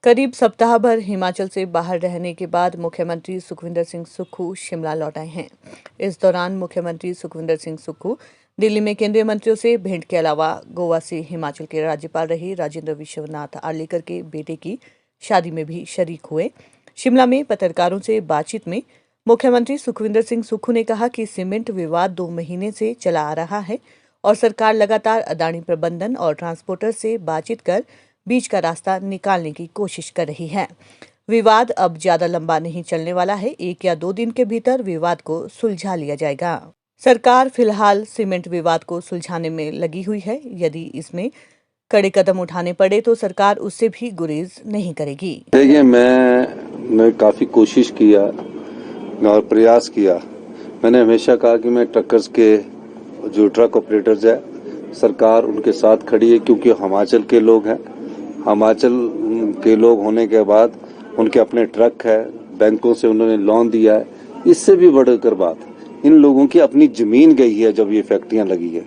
करीब सप्ताह भर हिमाचल से बाहर रहने के बाद मुख्यमंत्री सुखविंदर सिंह सुक्खू शिमला लौट आए हैं। इस दौरान मुख्यमंत्री सुखविंदर सिंह सुक्खू दिल्ली में केंद्रीय मंत्रियों से भेंट के अलावा गोवा से हिमाचल के राज्यपाल रहे राजेंद्र विश्वनाथ आर्लेकर के बेटे की शादी में भी शरीक हुए। शिमला में पत्रकारों से बातचीत में मुख्यमंत्री सुखविंदर सिंह सुक्खू ने कहा कि सीमेंट विवाद 2 महीने से चला आ रहा है और सरकार लगातार अदानी प्रबंधन और ट्रांसपोर्टर से बातचीत कर बीच का रास्ता निकालने की कोशिश कर रही है। विवाद अब ज्यादा लंबा नहीं चलने वाला है, 1 या 2 दिन के भीतर विवाद को सुलझा लिया जाएगा। सरकार फिलहाल सीमेंट विवाद को सुलझाने में लगी हुई है। यदि इसमें कड़े कदम उठाने पड़े तो सरकार उससे भी गुरेज नहीं करेगी। देखिए, मैं काफी कोशिश किया और प्रयास किया। मैंने हमेशा कहा कि मैं ट्रकर्स के जो ट्रक ऑपरेटर्स है, सरकार उनके साथ खड़ी है, क्योंकि हिमाचल के लोग हैं। हिमाचल के लोग होने के बाद उनके अपने ट्रक है, बैंकों से उन्होंने लोन दिया है। इससे भी बढ़कर बात, इन लोगों की अपनी जमीन गई है जब ये फैक्ट्रियां लगी है।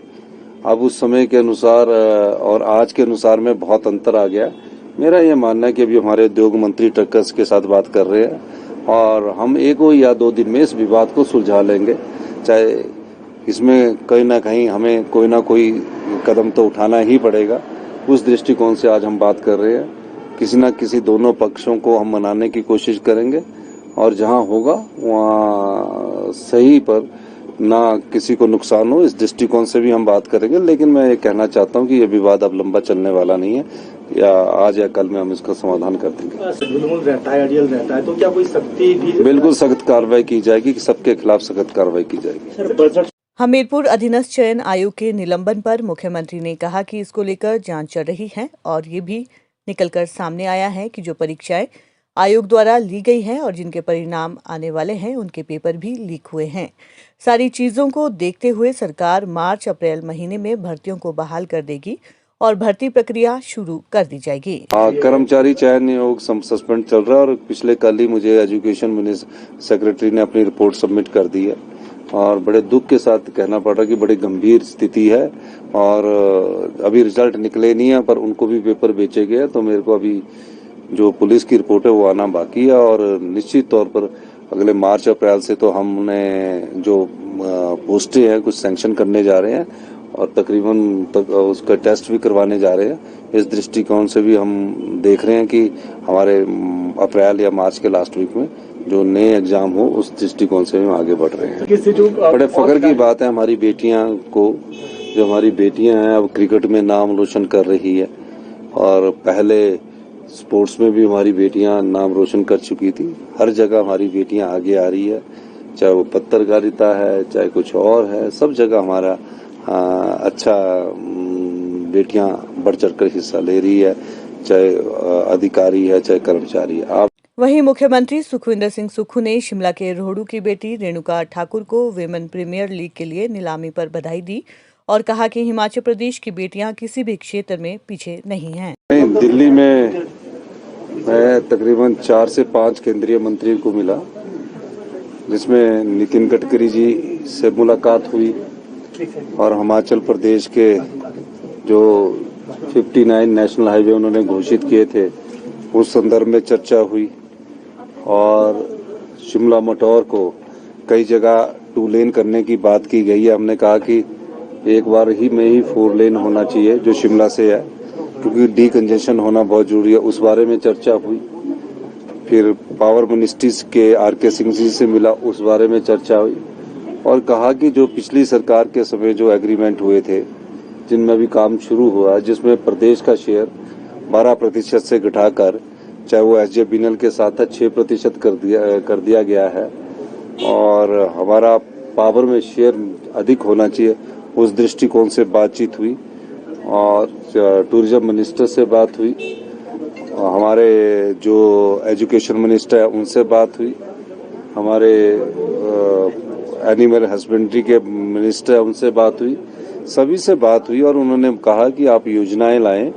अब उस समय के अनुसार और आज के अनुसार में बहुत अंतर आ गया। मेरा ये मानना है कि अभी हमारे उद्योग मंत्री ट्रकर्स के साथ बात कर रहे हैं और हम 1 या 2 दिन में इस विवाद को सुलझा लेंगे। चाहे इसमें कहीं ना कहीं हमें कोई ना कोई कदम तो उठाना ही पड़ेगा। उस दृष्टिकोण से आज हम बात कर रहे हैं। किसी न किसी दोनों पक्षों को हम मनाने की कोशिश करेंगे और जहां होगा वहां सही पर ना किसी को नुकसान हो, इस दृष्टिकोण से भी हम बात करेंगे। लेकिन मैं ये कहना चाहता हूं कि ये विवाद अब लंबा चलने वाला नहीं है, या आज या कल में हम इसका समाधान कर देंगे। रहता है, अड़ियल रहता है, तो क्या कोई सख्ती भी? बिल्कुल सख्त कार्रवाई की जाएगी, सबके खिलाफ सख्त कार्रवाई की जाएगी। हमीरपुर अधीनस्थ चयन आयोग के निलंबन पर मुख्यमंत्री ने कहा कि इसको लेकर जांच चल रही है और ये भी निकलकर सामने आया है कि जो परीक्षाएं आयोग द्वारा ली गई हैं और जिनके परिणाम आने वाले हैं उनके पेपर भी लीक हुए हैं। सारी चीजों को देखते हुए सरकार मार्च-अप्रैल महीने में भर्तियों को बहाल कर देगी और भर्ती प्रक्रिया शुरू कर दी जाएगी। कर्मचारी चयन आयोग सस्पेंड चल रहा है और पिछले कल ही मुझे एजुकेशन सेक्रेटरी ने अपनी रिपोर्ट सबमिट कर दी है और बड़े दुख के साथ कहना पड़ रहा है कि बड़ी गंभीर स्थिति है और अभी रिजल्ट निकले नहीं है, पर उनको भी पेपर बेचे गए। तो मेरे को अभी जो पुलिस की रिपोर्ट है वो आना बाकी है और निश्चित तौर पर अगले मार्च अप्रैल से तो हमने जो पोस्टें हैं कुछ सैंक्शन करने जा रहे हैं और तकरीबन उसका टेस्ट भी करवाने जा रहे हैं। इस दृष्टिकोण से भी हम देख रहे हैं कि हमारे अप्रैल या मार्च के लास्ट वीक में जो नए एग्जाम हो, उस दृष्टिकोण से हम आगे बढ़ रहे हैं। बड़े फख्र की बात है हमारी बेटियां को, जो हमारी बेटियां हैं अब क्रिकेट में नाम रोशन कर रही है और पहले स्पोर्ट्स में भी हमारी बेटियां नाम रोशन कर चुकी थी। हर जगह हमारी बेटियां आगे आ रही है, चाहे वो पत्रकारिता है चाहे कुछ और है, सब जगह हमारा अच्छा बेटियां बढ़ चढ़कर हिस्सा ले रही है, चाहे अधिकारी है चाहे कर्मचारी है। वहीं मुख्यमंत्री सुखविंदर सिंह सुक्खू ने शिमला के रोहड़ू की बेटी रेणुका ठाकुर को विमेन प्रीमियर लीग के लिए नीलामी पर बधाई दी और कहा कि हिमाचल प्रदेश की बेटियां किसी भी क्षेत्र में पीछे नहीं हैं। दिल्ली में मैं तकरीबन 4 से 5 केंद्रीय मंत्री को मिला, जिसमें नितिन गडकरी जी से मुलाकात हुई और हिमाचल प्रदेश के जो 59 नेशनल हाईवे उन्होंने घोषित किए थे उस संदर्भ में चर्चा हुई और शिमला मटौर को कई जगह 2 लेन करने की बात की गई है। हमने कहा कि एक बार ही में ही 4 लेन होना चाहिए जो शिमला से है, क्योंकि डीकंजेशन होना बहुत जरूरी है। उस बारे में चर्चा हुई। फिर पावर मिनिस्ट्रीज के आर.के. सिंह जी से मिला, उस बारे में चर्चा हुई और कहा कि जो पिछली सरकार के समय जो एग्रीमेंट हुए थे जिनमें भी काम शुरू हुआ, जिसमें प्रदेश का शेयर 12% से घटाकर, चाहे वो SJVN के साथ 6% कर दिया गया है और हमारा पावर में शेयर अधिक होना चाहिए, उस दृष्टिकोण से बातचीत हुई और टूरिज्म मिनिस्टर से बात हुई, हमारे जो एजुकेशन मिनिस्टर है उनसे बात हुई, हमारे एनिमल हस्बेंड्री के मिनिस्टर है उनसे बात हुई, सभी से बात हुई और उन्होंने कहा कि आप योजनाएं लाएं,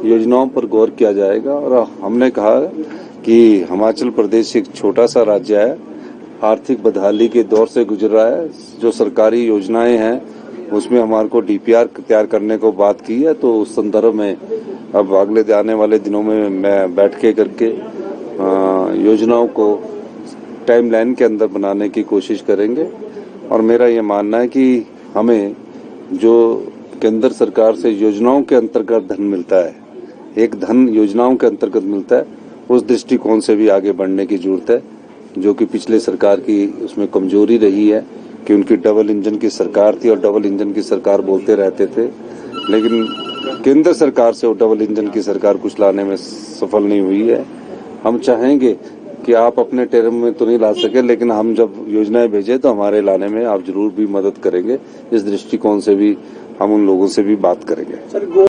योजनाओं पर गौर किया जाएगा। और हमने कहा कि हिमाचल प्रदेश एक छोटा सा राज्य है, आर्थिक बदहाली के दौर से गुजर रहा है, जो सरकारी योजनाएं हैं उसमें हमारे को डीपीआर तैयार करने को बात की है। तो उस संदर्भ में अब अगले आने वाले दिनों में मैं बैठ के करके योजनाओं को टाइमलाइन के अंदर बनाने की कोशिश करेंगे। और मेरा ये मानना है कि हमें जो केंद्र सरकार से योजनाओं के अंतर्गत धन मिलता है, एक धन योजनाओं के अंतर्गत मिलता है, उस दृष्टिकोण से भी आगे बढ़ने की जरूरत है, जो कि पिछले सरकार की उसमें कमजोरी रही है कि उनकी डबल इंजन की सरकार थी और डबल इंजन की सरकार बोलते रहते थे, लेकिन केंद्र सरकार से वो डबल इंजन की सरकार कुछ लाने में सफल नहीं हुई है। हम चाहेंगे कि आप अपने टर्म में तो नहीं ला सके, लेकिन हम जब योजनाएं भेजे तो हमारे लाने में आप जरूर भी मदद करेंगे। इस दृष्टिकोण से भी हम उन लोगों से भी बात करेंगे।